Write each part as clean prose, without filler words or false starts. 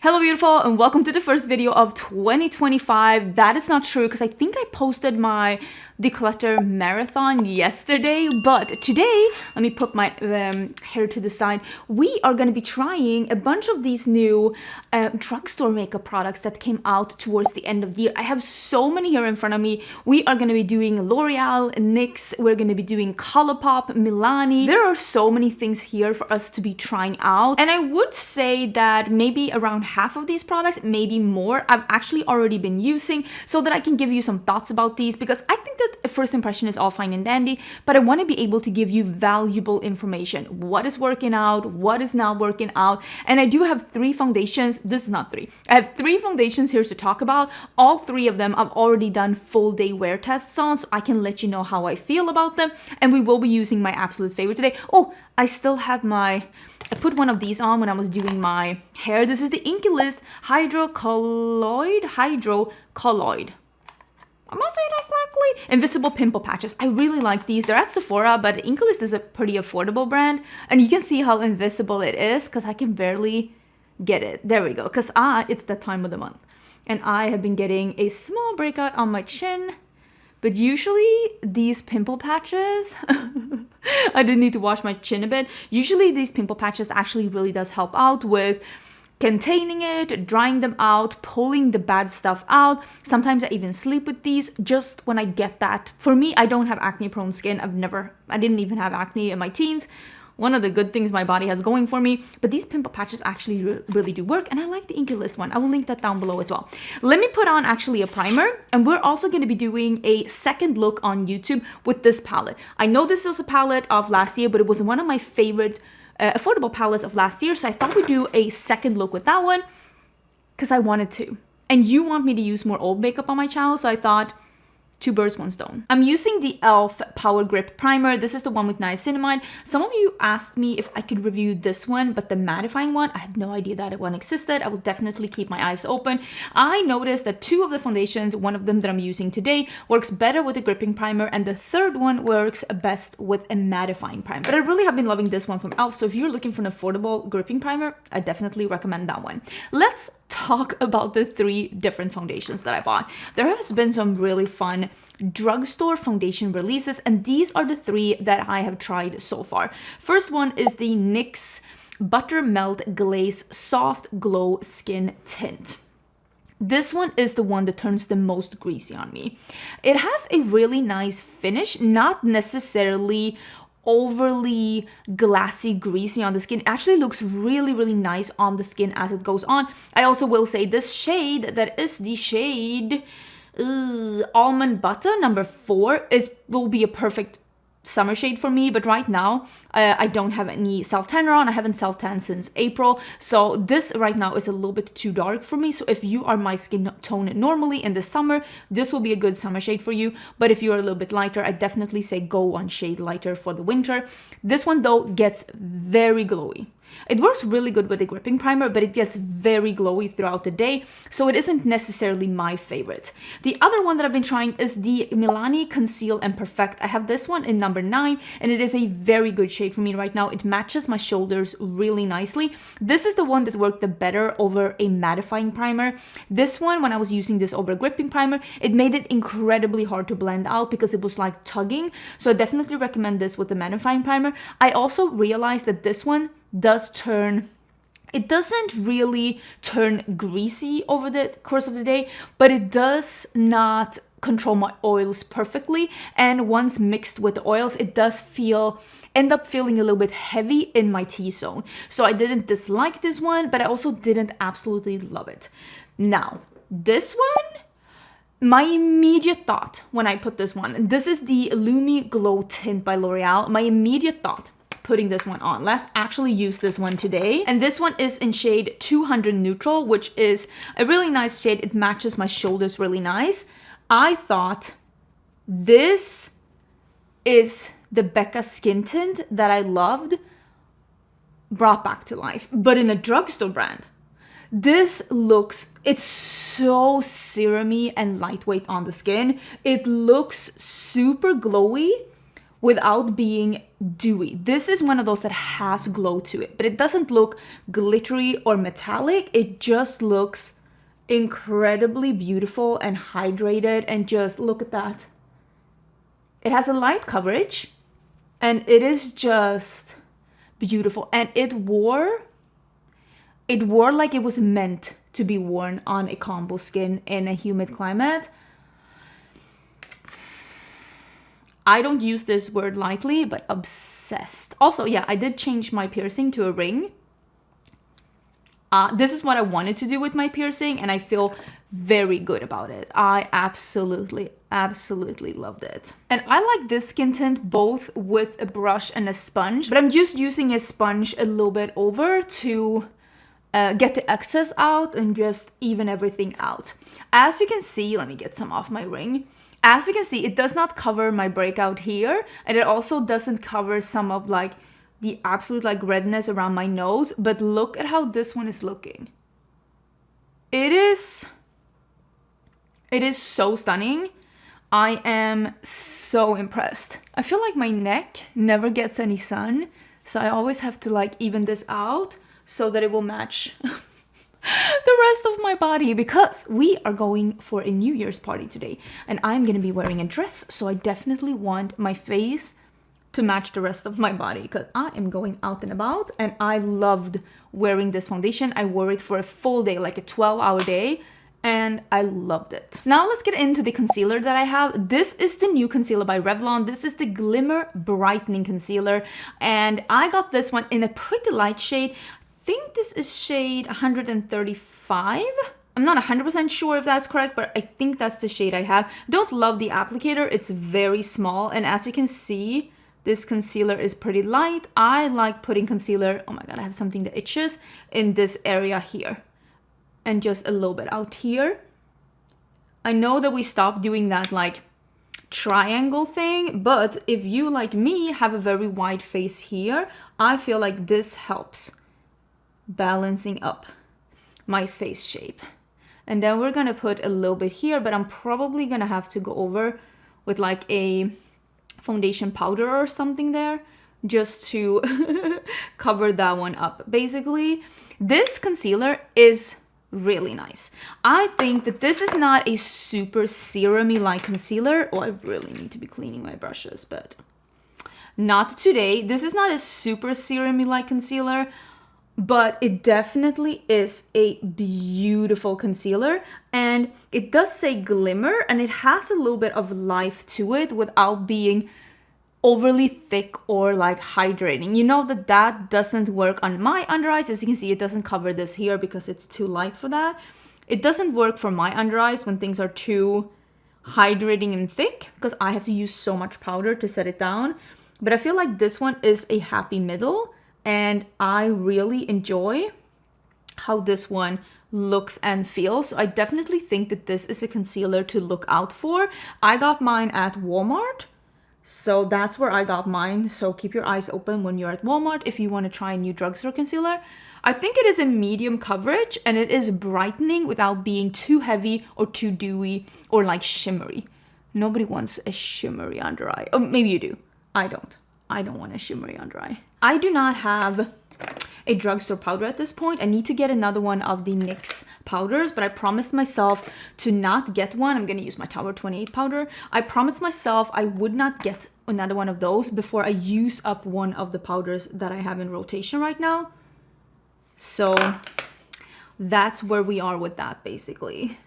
Hello beautiful and welcome to the first video of 2025. That is not true because I think I posted my declutter marathon yesterday, but today, let me put my hair to the side, we are going to be trying a bunch of these new drugstore makeup products that came out towards the end of the year. I have so many here in front of me. We are going to be doing L'Oreal, NYX, we're going to be doing Colourpop, Milani. There are so many things here for us to be trying out, and I would say that maybe around half of these products, maybe more, I've actually already been using so that I can give you some thoughts about these, because I think that a first impression is all fine and dandy, but I want to be able to give you valuable information. What is working out, what is not working out, and I do have three foundations. This is not three. I have three foundations here to talk about. All three of them I've already done full day wear tests on, so I can let you know how I feel about them, and we will be using my absolute favorite today. Oh, I still have I put one of these on when I was doing my hair. This is the Inkey List Hydrocolloid. I'm not saying that correctly. Invisible pimple patches. I really like these. They're at Sephora, but Inkey List is a pretty affordable brand. And you can see how invisible it is because I can barely get it. There we go. Because it's that time of the month. And I have been getting a small breakout on my chin. But usually these pimple patches, I did need to wash my chin a bit. Usually these pimple patches actually really does help out with containing it, drying them out, pulling the bad stuff out. Sometimes I even sleep with these just when I get that. For me, I don't have acne prone skin. I didn't even have acne in my teens. One of the good things my body has going for me, but these pimple patches actually really do work, and I like the Inkey List one. I will link that down below as well. Let me put on actually a primer, and we're also going to be doing a second look on YouTube with this palette. I know this was a palette of last year, but it was one of my favorite affordable palettes of last year, so I thought we'd do a second look with that one because I wanted to. And you want me to use more old makeup on my channel, so I thought two birds, one stone. I'm using the e.l.f. Power Grip Primer. This is the one with niacinamide. Some of you asked me if I could review this one, but the mattifying one, I had no idea that one existed. I will definitely keep my eyes open. I noticed that two of the foundations, one of them that I'm using today, works better with a gripping primer, and the third one works best with a mattifying primer. But I really have been loving this one from e.l.f. So if you're looking for an affordable gripping primer, I definitely recommend that one. Let's talk about the three different foundations that I bought. There has been some really fun drugstore foundation releases, and these are the three that I have tried so far. First one is the NYX Butter Melt Glaze Soft Glow Skin Tint. This one is the one that turns the most greasy on me. It has a really nice finish, not necessarily overly glassy greasy on the skin. It actually looks really nice on the skin as it goes on. I also will say this shade, that is the shade Almond Butter number 4, will be a perfect summer shade for me, but right now I don't have any self-tanner on. I haven't self-tanned since April, so this right now is a little bit too dark for me. So if you are my skin tone normally in the summer, this will be a good summer shade for you. But if you're a little bit lighter, I definitely say go one shade lighter for the winter. This one though gets very glowy. It works really good with a gripping primer, but it gets very glowy throughout the day, so it isn't necessarily my favorite. The other one that I've been trying is the Milani Conceal and Perfect. I have this one in number 9, and it is a very good shade for me right now. It matches my shoulders really nicely. This is the one that worked the better over a mattifying primer. This one, when I was using this over a gripping primer, it made it incredibly hard to blend out because it was like tugging, so I definitely recommend this with the mattifying primer. I also realized that this one it doesn't really turn greasy over the course of the day, but it does not control my oils perfectly. And once mixed with the oils, it does end up feeling a little bit heavy in my T-zone. So I didn't dislike this one, but I also didn't absolutely love it. Now, this one, my immediate thought when I put this one, this is the Lumi Glow Tint by L'Oreal. My immediate thought putting this one on, let's actually use this one today, and this one is in shade 200 Neutral, which is a really nice shade. It matches my shoulders really nice. I thought this is the Becca skin tint that I loved brought back to life, but in a drugstore brand. It's so serumy and lightweight on the skin. It looks super glowy without being dewy. This is one of those that has glow to it, but it doesn't look glittery or metallic. It just looks incredibly beautiful and hydrated, and just look at that. It has a light coverage and it is just beautiful, and it wore like it was meant to be worn on a combo skin in a humid climate. I don't use this word lightly, but obsessed. Also, yeah, I did change my piercing to a ring. This is what I wanted to do with my piercing, and I feel very good about it. I absolutely loved it. And I like this skin tint both with a brush and a sponge, but I'm just using a sponge a little bit over to get the excess out and just even everything out. As you can see, let me get some off my ring. As you can see, it does not cover my breakout here, and it also doesn't cover some of like the absolute like redness around my nose, but look at how this one is looking. It is so stunning. I am so impressed. I feel like my neck never gets any sun, so I always have to like even this out so that it will match the rest of my body, because we are going for a New Year's party today and I'm gonna be wearing a dress, so I definitely want my face to match the rest of my body because I am going out and about, and I loved wearing this foundation. I wore it for a full day, like a 12-hour day, and I loved it. Now let's get into the concealer that I have. This is the new concealer by Revlon. This is the Glimmer Brightening Concealer, and I got this one in a pretty light shade. I think this is shade 135. I'm not 100% sure if that's correct, but I think that's the shade I have. Don't love the applicator. It's very small, and as you can see, this concealer is pretty light. I like putting concealer, oh my god, I have something that itches, in this area here, and just a little bit out here. I know that we stopped doing that like triangle thing, but if you, like me, have a very wide face here, I feel like this helps balancing up my face shape. And then we're gonna put a little bit here, but I'm probably gonna have to go over with like a foundation powder or something there just to cover that one up. Basically, this concealer is really nice. I think that this is not a super serum-y like concealer. Oh, I really need to be cleaning my brushes, but not today. This is not a super serum-y like concealer, but it definitely is a beautiful concealer, and it does say glimmer, and it has a little bit of life to it without being overly thick or like hydrating. You know that that doesn't work on my under eyes. As you can see, it doesn't cover this here because it's too light for that. It doesn't work for my under eyes when things are too hydrating and thick because I have to use so much powder to set it down. But I feel like this one is a happy middle, and I really enjoy how this one looks and feels. So I definitely think that this is a concealer to look out for. I got mine at Walmart, so that's where I got mine. So keep your eyes open when you're at Walmart if you want to try a new drugstore concealer. I think it is a medium coverage, and it is brightening without being too heavy or too dewy or like shimmery. Nobody wants a shimmery under eye. Oh, maybe you do. I don't want a shimmery under eye. I do not have a drugstore powder at this point. I need to get another one of the NYX powders, but I promised myself to not get one. I'm gonna use my Tower 28 powder. I promised myself I would not get another one of those before I use up one of the powders that I have in rotation right now. So that's where we are with that, basically.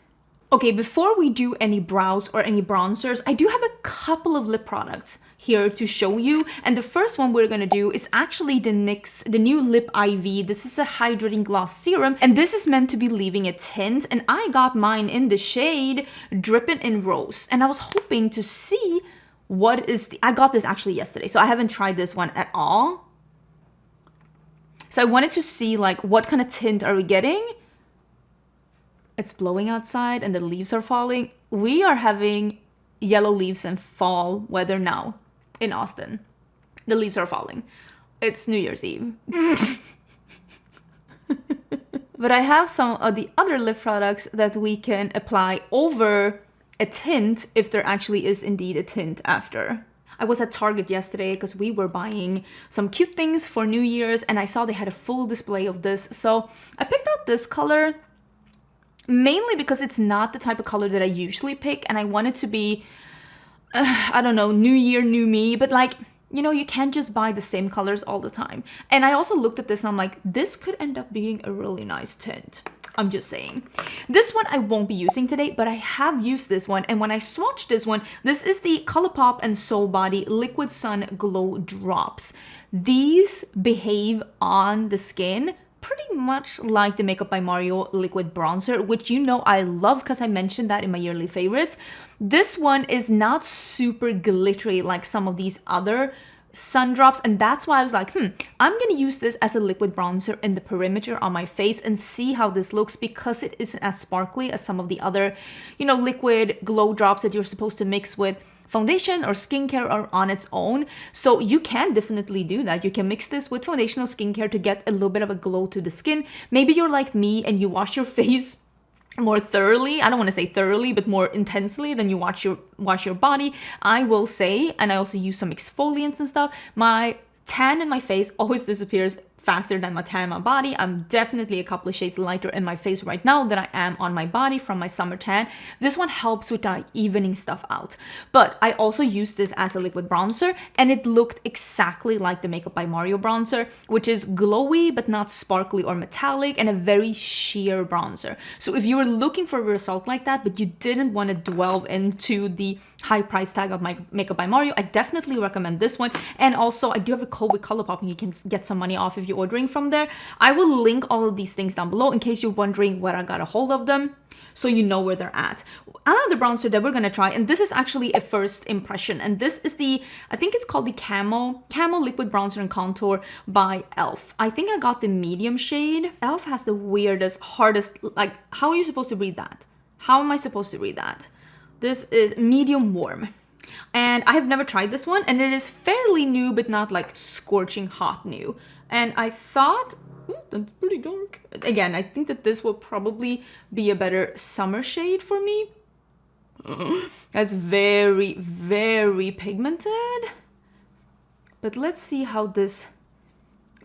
Okay, before we do any brows or any bronzers, I do have a couple of lip products here to show you. And the first one we're gonna do is actually the NYX, the new Lip IV. This is a hydrating gloss serum, and this is meant to be leaving a tint. And I got mine in the shade Drippin' in Rose. And I was hoping to see what is the, I got this actually yesterday, so I haven't tried this one at all. So I wanted to see like what kind of tint are we getting. It's blowing outside and the leaves are falling. We are having yellow leaves and fall weather now in Austin. The leaves are falling. It's New Year's Eve. But I have some of the other lip products that we can apply over a tint if there actually is indeed a tint after. I was at Target yesterday because we were buying some cute things for New Year's, and I saw they had a full display of this. So I picked out this color mainly because it's not the type of color that I usually pick, and I want it to be, I don't know, new year, new me, but like, you know, you can't just buy the same colors all the time. And I also looked at this and I'm like, this could end up being a really nice tint. I'm just saying. This one I won't be using today, but I have used this one. And when I swatched this one, this is the ColourPop and Soul Body Liquid Sun Glow Drops. These behave on the skin pretty much like the Makeup by Mario liquid bronzer, which you know I love because I mentioned that in my yearly favorites. This one is not super glittery like some of these other sun drops, and that's why I was like, I'm gonna use this as a liquid bronzer in the perimeter on my face and see how this looks, because it isn't as sparkly as some of the other, you know, liquid glow drops that you're supposed to mix with foundation or skincare or on its own. So you can definitely do that. You can mix this with foundation or skincare to get a little bit of a glow to the skin. Maybe you're like me and you wash your face more thoroughly. I don't want to say thoroughly, but more intensely than you wash your body. I will say, and I also use some exfoliants and stuff, my tan in my face always disappears faster than my tan in my body. I'm definitely a couple of shades lighter in my face right now than I am on my body from my summer tan. This one helps with evening stuff out. But I also used this as a liquid bronzer, and it looked exactly like the Makeup by Mario bronzer, which is glowy but not sparkly or metallic, and a very sheer bronzer. So if you were looking for a result like that, but you didn't want to delve into the high price tag of my Makeup by Mario, I definitely recommend this one. And also, I do have a code with ColourPop and you can get some money off if you're ordering from there. I will link all of these things down below in case you're wondering where I got a hold of them, so you know where they're at. Another bronzer that we're gonna try, and this is actually a first impression, and this is the, I think it's called the Camo Liquid Bronzer and Contour by e.l.f. I think I got the medium shade. e.l.f. has the weirdest, hardest, like, how are you supposed to read that? How am I supposed to read that? This is medium warm, and I have never tried this one, and it is fairly new, but not like scorching hot new. And I thought, ooh, that's pretty dark. Again, I think that this will probably be a better summer shade for me. That's very, very pigmented. But let's see how this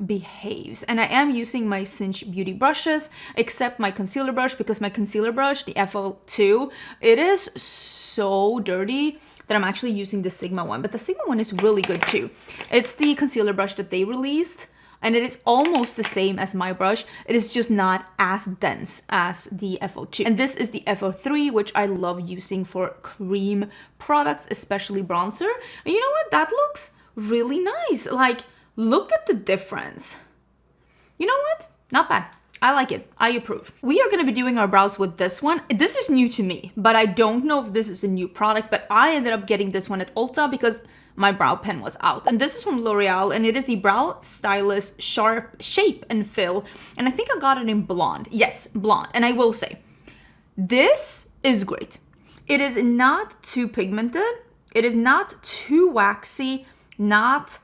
behaves. And I am using my Cinch Beauty brushes, except my concealer brush, because my concealer brush, the FL2, it is so dirty that I'm actually using the Sigma one. But the Sigma one is really good too. It's the concealer brush that they released, and it is almost the same as my brush. It is just not as dense as the FL2. And this is the FL3, which I love using for cream products, especially bronzer. And you know what? That looks really nice. Like, look at the difference. You know what? Not bad. I like it. I approve. We are going to be doing our brows with this one. This is new to me, but I don't know if this is a new product, but I ended up getting this one at Ulta because my brow pen was out. And this is from L'Oreal, and it is the Brow Stylist Sharp Shape and Fill. And I think I got it in blonde. Yes, blonde. And I will say, this is great. It is not too pigmented. It is not too waxy, not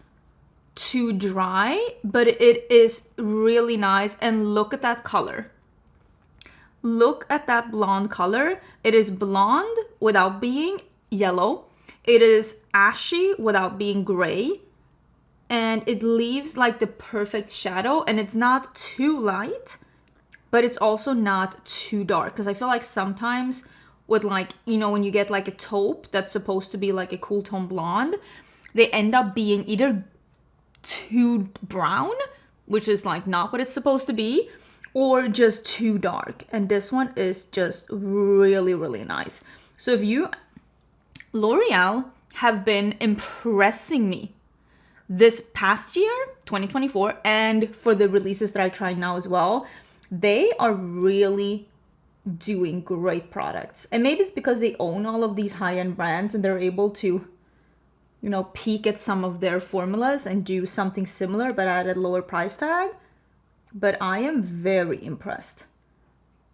too dry, but it is really nice. And look at that color. Look at that blonde color. It is blonde without being yellow. It is ashy without being gray. And it leaves like the perfect shadow, and it's not too light, but it's also not too dark. Because I feel like sometimes with, like, you know, when you get like a taupe that's supposed to be like a cool tone blonde, they end up being either too brown, which is like not what it's supposed to be, or just too dark. And this one is just really, really nice. So if you, L'Oreal have been impressing me this past year, 2024, and for the releases that I tried now as well. They are really doing great products. And maybe it's because they own all of these high-end brands and they're able to, you know, peek at some of their formulas and do something similar but at a lower price tag. But I am very impressed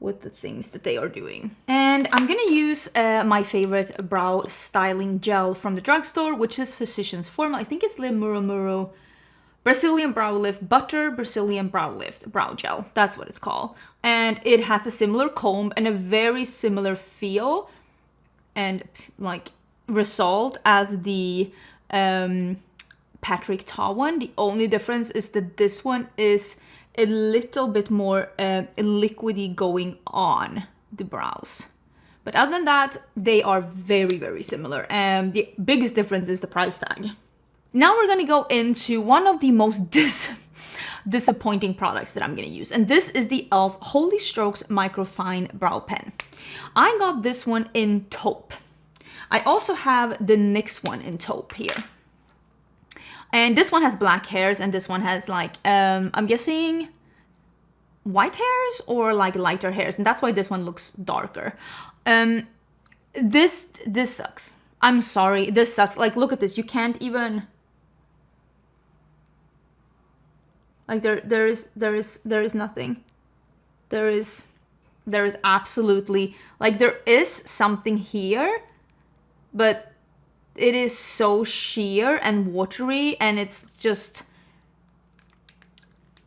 with the things that they are doing. And I'm gonna use my favorite brow styling gel from the drugstore, which is Physicians Formula. I think it's Le Murumuru Brazilian Brow Lift Butter Brazilian Brow Lift Brow Gel. That's what it's called. And it has a similar comb and a very similar feel and like result as the Patrick Ta one. The only difference is that this one is a little bit more liquidy going on the brows. But other than that, they are very, very similar. And the biggest difference is the price tag. Now we're gonna go into one of the most disappointing products that I'm gonna use. And this is the e.l.f. Holy Strokes Microfine Brow Pen. I got this one in taupe. I also have the NYX one in taupe here. And this one has black hairs and this one has like, I'm guessing white hairs or like lighter hairs. And that's why this one looks darker. This sucks. I'm sorry, this sucks. Like, look at this. You can't even, like there is nothing. There is absolutely, like there is something here, but it is so sheer and watery, and it's just,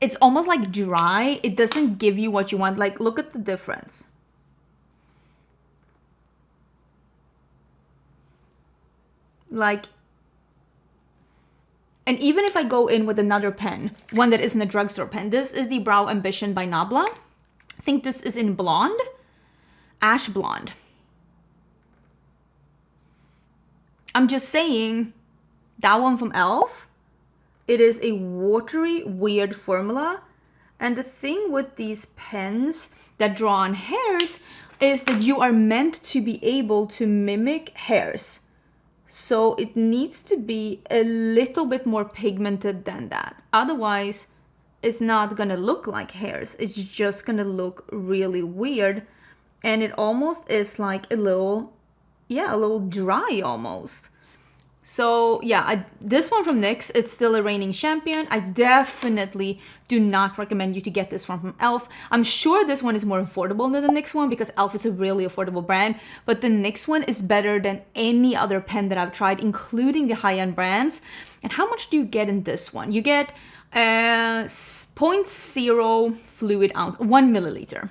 it's almost like dry. It doesn't give you what you want. Like, look at the difference. Like, and even if I go in with another pen, one that isn't a drugstore pen, this is the Brow Ambition by Nabla. I think this is in blonde, ash blonde. I'm just saying, that one from e.l.f., it is a watery, weird formula. And the thing with these pens that draw on hairs is that you are meant to be able to mimic hairs. So it needs to be a little bit more pigmented than that. Otherwise, it's not gonna look like hairs. It's just gonna look really weird. And it almost is like a little dry almost. So yeah, this one from NYX, it's still a reigning champion. I definitely do not recommend you to get this from e.l.f. I'm sure this one is more affordable than the NYX one because e.l.f. is a really affordable brand, but the NYX one is better than any other pen that I've tried, including the high-end brands. And how much do you get in this one? You get 0.0 fluid ounce, 1 milliliter.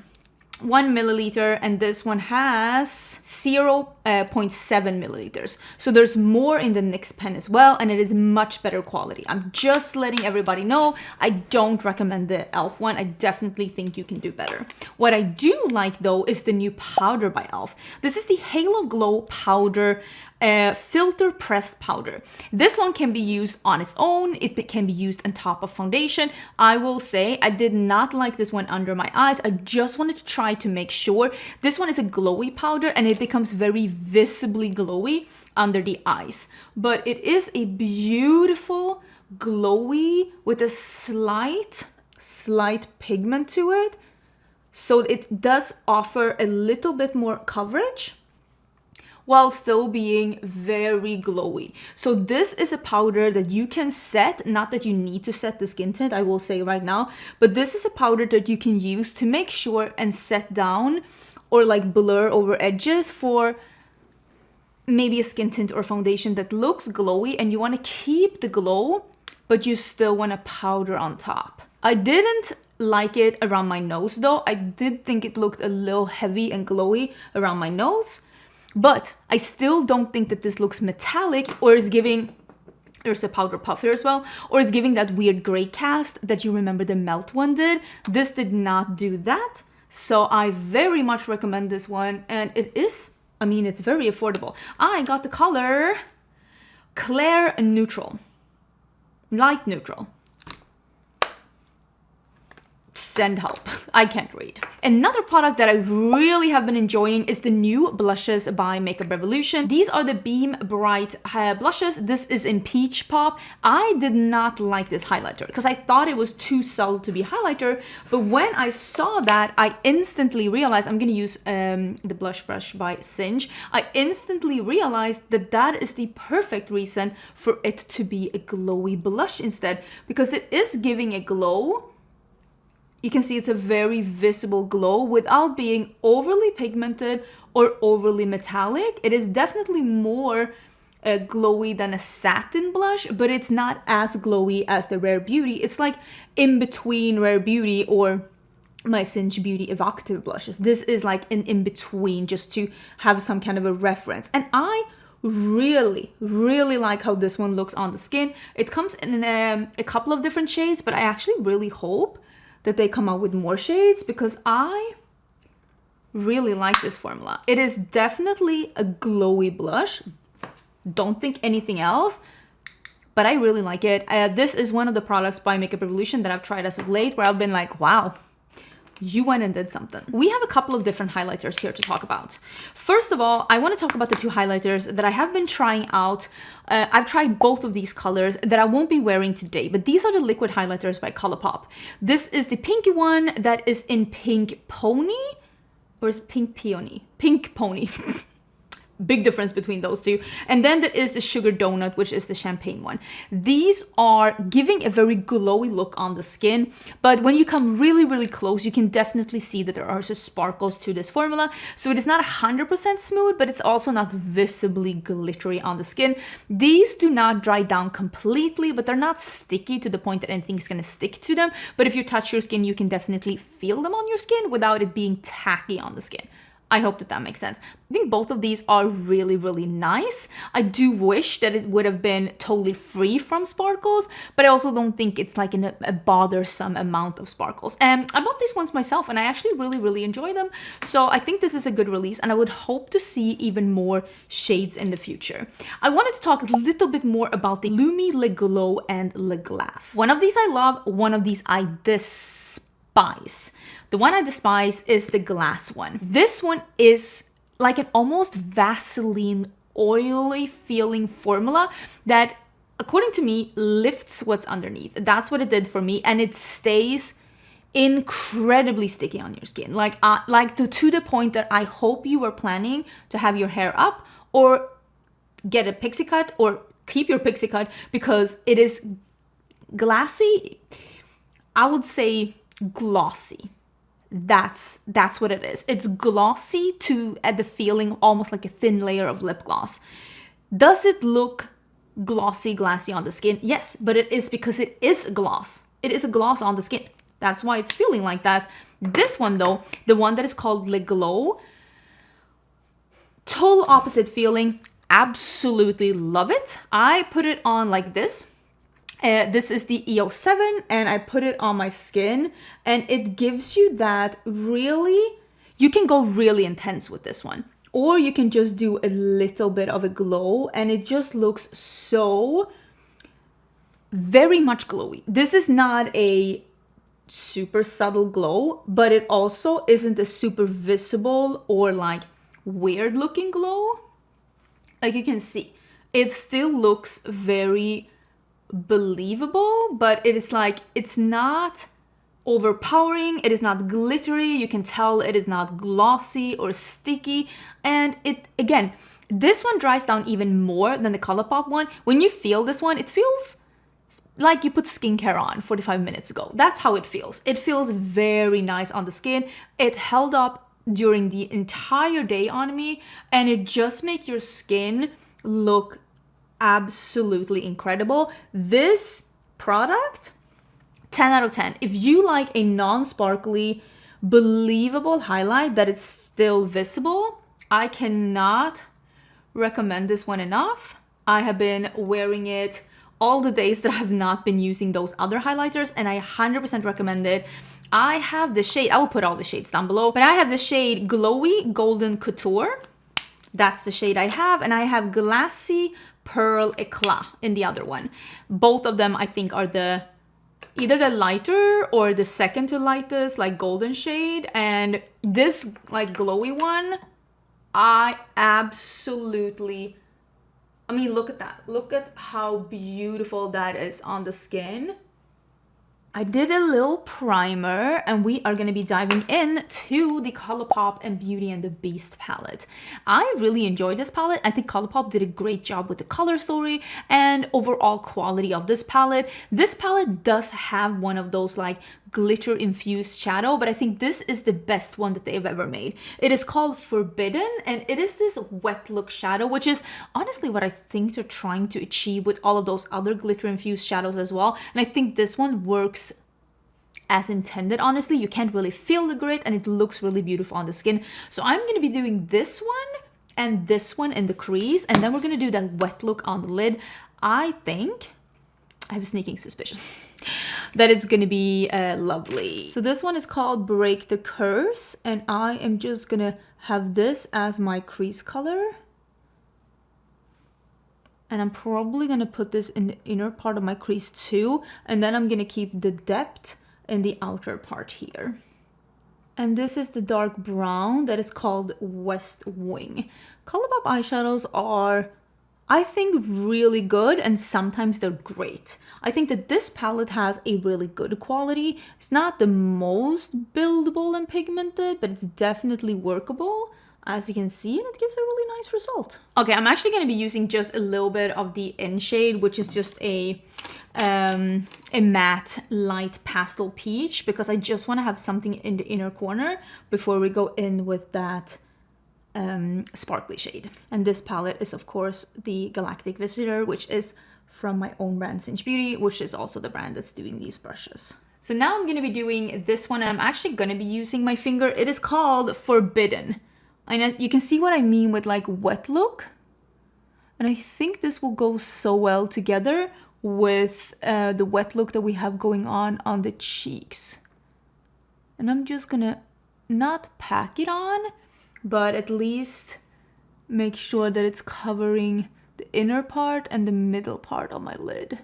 1 milliliter, and this one has 0.7 milliliters. So there's more in the NYX pen as well, and it is much better quality. I'm just letting everybody know, I don't recommend the e.l.f. one. I definitely think you can do better. What I do like though is the new powder by e.l.f. This is the Halo Glow powder, filter pressed powder. This one can be used on its own. It can be used on top of foundation. I will say I did not like this one under my eyes. I just wanted to try to make sure. This one is a glowy powder and it becomes very visibly glowy under the eyes. But it is a beautiful glowy with a slight pigment to it. So it does offer a little bit more coverage while still being very glowy. So this is a powder that you can set, not that you need to set the skin tint, I will say right now, but this is a powder that you can use to make sure and set down or like blur over edges for maybe a skin tint or foundation that looks glowy and you want to keep the glow, but you still want a powder on top. I didn't like it around my nose though. I did think it looked a little heavy and glowy around my nose. But I still don't think that this looks metallic or is giving, there's a powder puff here as well, or is giving that weird gray cast that you remember the Melt one did. This did not do that. So I very much recommend this one. And it is, I mean, it's very affordable. I got the color Clair Neutral, light neutral. Send help. I can't read. Another product that I really have been enjoying is the new blushes by Makeup Revolution. These are the Beam Bright blushes. This is in Peach Pop. I did not like this highlighter because I thought it was too subtle to be highlighter. But when I saw that, I instantly realized, I'm going to use the blush brush by Singe. I instantly realized that that is the perfect reason for it to be a glowy blush instead, because it is giving a glow. You can see it's a very visible glow without being overly pigmented or overly metallic. It is definitely more glowy than a satin blush, but it's not as glowy as the Rare Beauty. It's like in between Rare Beauty or my Singe Beauty evocative blushes. This is like an in between, just to have some kind of a reference. And I really, really like how this one looks on the skin. It comes in a couple of different shades, but I actually really hope that they come out with more shades because I really like this formula. It is definitely a glowy blush. Don't think anything else, but I really like it. This is one of the products by Makeup Revolution that I've tried as of late where I've been like, wow, you went and did something. We have a couple of different highlighters here to talk about. First of all, I want to talk about the two highlighters that I have been trying out. I've tried both of these colors that I won't be wearing today, but these are the liquid highlighters by ColourPop. This is the pinky one that is in Pink Pony, or is it Pink Peony? Pink Pony. Big difference between those two. And then there is the Sugar Donut, which is the champagne one. These are giving a very glowy look on the skin, but when you come really, really close, you can definitely see that there are just sparkles to this formula. So it is not 100% smooth, but it's also not visibly glittery on the skin. These do not dry down completely, but they're not sticky to the point that anything's gonna stick to them. But if you touch your skin, you can definitely feel them on your skin without it being tacky on the skin. I hope that that makes sense. I think both of these are really, really nice. I do wish that it would have been totally free from sparkles, but I also don't think it's like a bothersome amount of sparkles. And I bought these ones myself and I actually really, really enjoy them. So I think this is a good release and I would hope to see even more shades in the future. I wanted to talk a little bit more about the Lumi Le Glow and Le Glace. One of these I love, one of these I despise. The one I despise is the glass one. This one is like an almost Vaseline oily feeling formula that, according to me, lifts what's underneath. That's what it did for me, and it stays incredibly sticky on your skin. To the point that I hope you were planning to have your hair up or get a pixie cut or keep your pixie cut because it is glassy. I would say glossy. That's what it is. It's glossy to at the feeling almost like a thin layer of lip gloss. Does it look glassy on the skin? Yes, but it is because it is gloss. It is a gloss on the skin. That's why it's feeling like that. This one though, the one that is called Le Glow, total opposite feeling. Absolutely love it. I put it on like this. This is the EO7 and I put it on my skin and it gives you that really, you can go really intense with this one or you can just do a little bit of a glow and it just looks so very much glowy. This is not a super subtle glow, but it also isn't a super visible or like weird looking glow. Like you can see, it still looks very believable, but it is like, it's not overpowering, it is not glittery, you can tell it is not glossy or sticky, and it, again, this one dries down even more than the ColourPop one. When you feel this one, it feels like you put skincare on 45 minutes ago. That's how it feels. It feels very nice on the skin. It held up during the entire day on me, and it just makes your skin look absolutely incredible. This product, 10 out of 10. If you like a non-sparkly, believable highlight that is still visible, I cannot recommend this one enough. I have been wearing it all the days that I have not been using those other highlighters, and I 100% recommend it. I have the shade, I will put all the shades down below, but I have the shade Glowy Golden Couture. That's the shade I have, and I have Glassy Pearl Eclat in the other one. Both of them I think are the either the lighter or the second to lightest like golden shade, and this like glowy one, I absolutely, I mean, look at that. Look at how beautiful that is on the skin. I did a little primer and we are going to be diving into the ColourPop and Beauty and the Beast palette. I really enjoyed this palette. I think ColourPop did a great job with the color story and overall quality of this palette. This palette does have one of those like glitter infused shadow, but I think this is the best one that they've ever made. It is called Forbidden and it is this wet look shadow, which is honestly what I think they're trying to achieve with all of those other glitter infused shadows as well. And I think this one works as intended. Honestly, you can't really feel the grit and it looks really beautiful on the skin. So I'm going to be doing this one and this one in the crease, and then we're gonna do that wet look on the lid. I think, I have a sneaking suspicion that it's gonna be lovely. So this one is called Break the Curse, and I am just gonna have this as my crease color. And I'm probably gonna put this in the inner part of my crease too, and then I'm gonna keep the depth in the outer part here. And this is the dark brown that is called West Wing. Colourpop eyeshadows are, I think, really good, and sometimes they're great. I think that this palette has a really good quality. It's not the most buildable and pigmented, but it's definitely workable, as you can see, and it gives a really nice result. Okay, I'm actually going to be using just a little bit of the In shade, which is just a matte light pastel peach, because I just want to have something in the inner corner before we go in with that sparkly shade. And this palette is of course the Galactic Visitor, which is from my own brand Cinch Beauty, which is also the brand that's doing these brushes. So now I'm going to be doing this one, and I'm actually going to be using my finger. It is called Forbidden. I know you can see what I mean with like wet look, and I think this will go so well together with the wet look that we have going on the cheeks. And I'm just gonna not pack it on, but at least make sure that it's covering the inner part and the middle part of my lid.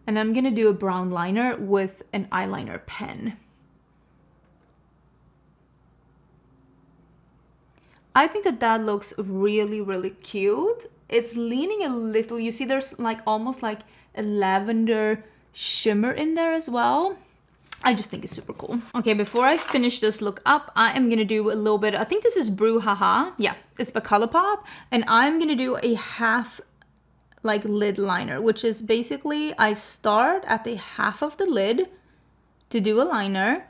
And I'm gonna do a brown liner with an eyeliner pen. I think that that looks really, really cute. It's leaning a little, you see there's like almost like a lavender shimmer in there as well. I just think it's super cool. Okay, before I finish this look up, I am gonna do a little bit, I think this is Brouhaha. Yeah, it's by Colourpop. And I'm gonna do a half like lid liner, which is basically I start at the half of the lid to do a liner.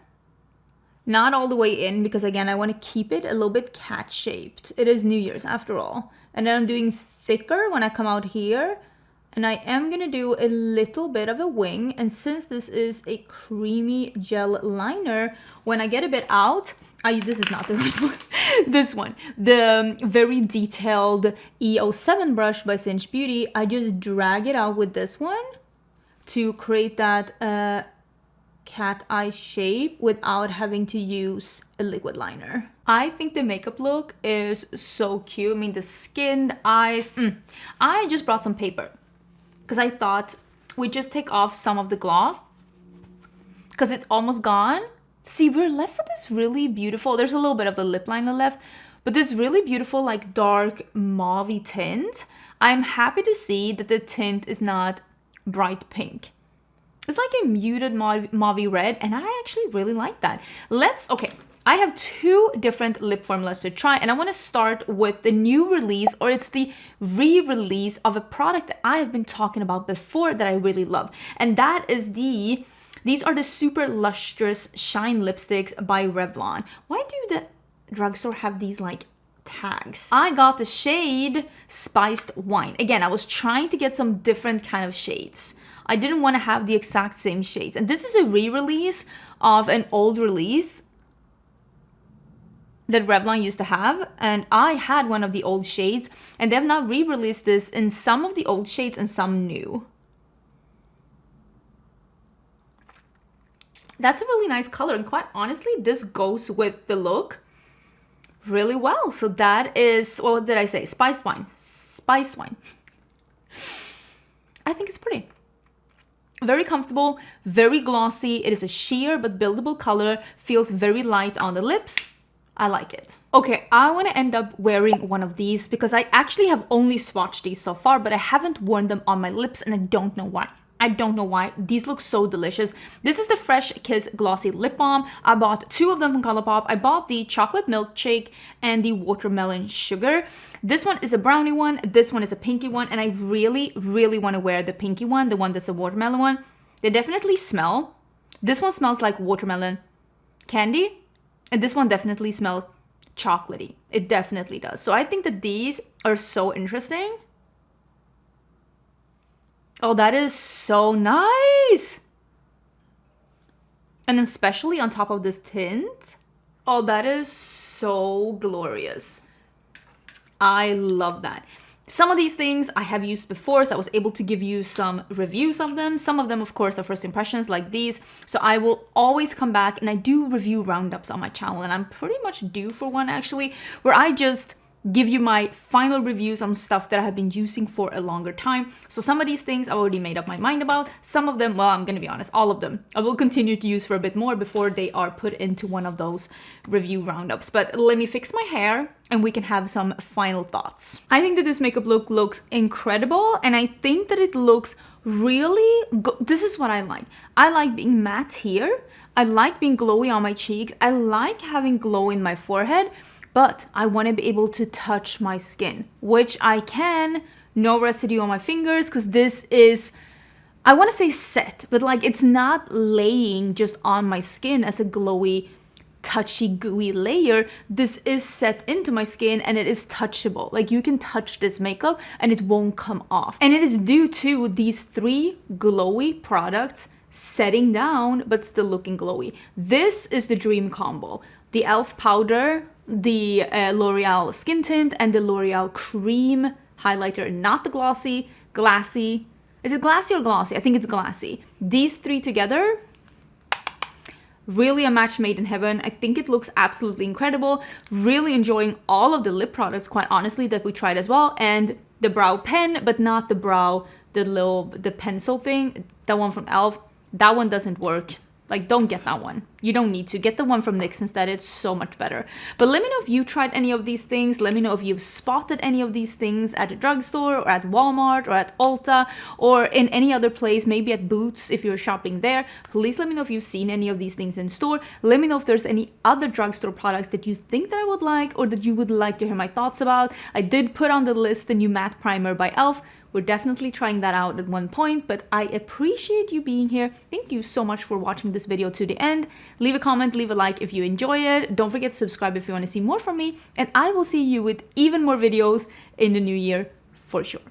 Not all the way in, because again, I want to keep it a little bit cat shaped. It is New Year's after all. And then I'm doing thicker when I come out here. And I am going to do a little bit of a wing. And since this is a creamy gel liner, when I get a bit out, this is not the right one. This one, the very detailed E07 brush by Cinch Beauty, I just drag it out with this one to create that cat eye shape without having to use a liquid liner. I think the makeup look is so cute. I mean, the skin, the eyes. I just brought some paper because I thought we'd just take off some of the gloss because it's almost gone. See, we're left with this really beautiful, there's a little bit of the lip liner left, but this really beautiful like dark mauve tint. I'm happy to see that the tint is not bright pink. It's like a muted mauve red, and I actually really like that. Okay, I have two different lip formulas to try, and I want to start with the new release, or it's the re-release of a product that I have been talking about before that I really love. And that is these are the super lustrous shine lipsticks by Revlon. Why do the drugstore have these like tags? I got the shade Spiced Wine. Again, I was trying to get some different kind of shades. I didn't want to have the exact same shades. And this is a re-release of an old release that Revlon used to have. And I had one of the old shades, and they have now re-released this in some of the old shades and some new. That's a really nice color, and quite honestly, this goes with the look really well. So that is, well, what did I say? Spiced Wine. Spiced Wine. I think it's pretty. Very comfortable, very glossy. It is a sheer but buildable color. Feels very light on the lips. I like it. Okay, I want to end up wearing one of these because I actually have only swatched these so far, but I haven't worn them on my lips, and I don't know why. I don't know why. These look so delicious. This is the Fresh Kiss Glossy Lip Balm. I bought two of them from Colourpop. I bought the Chocolate Milkshake and the Watermelon Sugar. This one is a brownie one. This one is a pinky one. And I really, really want to wear the pinky one, the one that's a watermelon one. They definitely smell. This one smells like watermelon candy. And this one definitely smells chocolatey. It definitely does. So I think that these are so interesting. Oh, that is so nice. And especially on top of this tint. Oh, that is so glorious. I love that. Some of these things I have used before, so I was able to give you some reviews of them. Some of them, of course, are first impressions like these. So I will always come back, and I do review roundups on my channel, and I'm pretty much due for one actually, where I just give you my final reviews on stuff that I have been using for a longer time. So some of these things I already made up my mind about. Some of them, well, I'm gonna be honest, all of them I will continue to use for a bit more before they are put into one of those review roundups. But let me fix my hair and we can have some final thoughts. I think that this makeup look looks incredible, and I think that it looks really good. This is what I like. I like being matte here. I like being glowy on my cheeks. I like having glow in my forehead. But I want to be able to touch my skin, which I can. No residue on my fingers, because this is, I want to say set, but like it's not laying just on my skin as a glowy, touchy, gooey layer. This is set into my skin and it is touchable. Like you can touch this makeup and it won't come off. And it is due to these 3 glowy products setting down but still looking glowy. This is the dream combo. The e.l.f. powder, the L'Oreal skin tint, and the L'Oreal cream highlighter, not the glassy. Is it glassy or glossy? I think it's glassy. These 3 together, really a match made in heaven. I think it looks absolutely incredible. Really enjoying all of the lip products, quite honestly, that we tried as well. And the brow pen, but not the pencil thing, that one from e.l.f. That one doesn't work. Like, don't get that one. You don't need to. Get the one from NYX instead. It's so much better. But let me know if you tried any of these things. Let me know if you've spotted any of these things at a drugstore or at Walmart or at Ulta or in any other place, maybe at Boots if you're shopping there. Please let me know if you've seen any of these things in store. Let me know if there's any other drugstore products that you think that I would like or that you would like to hear my thoughts about. I did put on the list the new matte primer by e.l.f. We're definitely trying that out at one point, but I appreciate you being here. Thank you so much for watching this video to the end. Leave a comment, leave a like if you enjoy it. Don't forget to subscribe if you want to see more from me, and I will see you with even more videos in the new year for sure.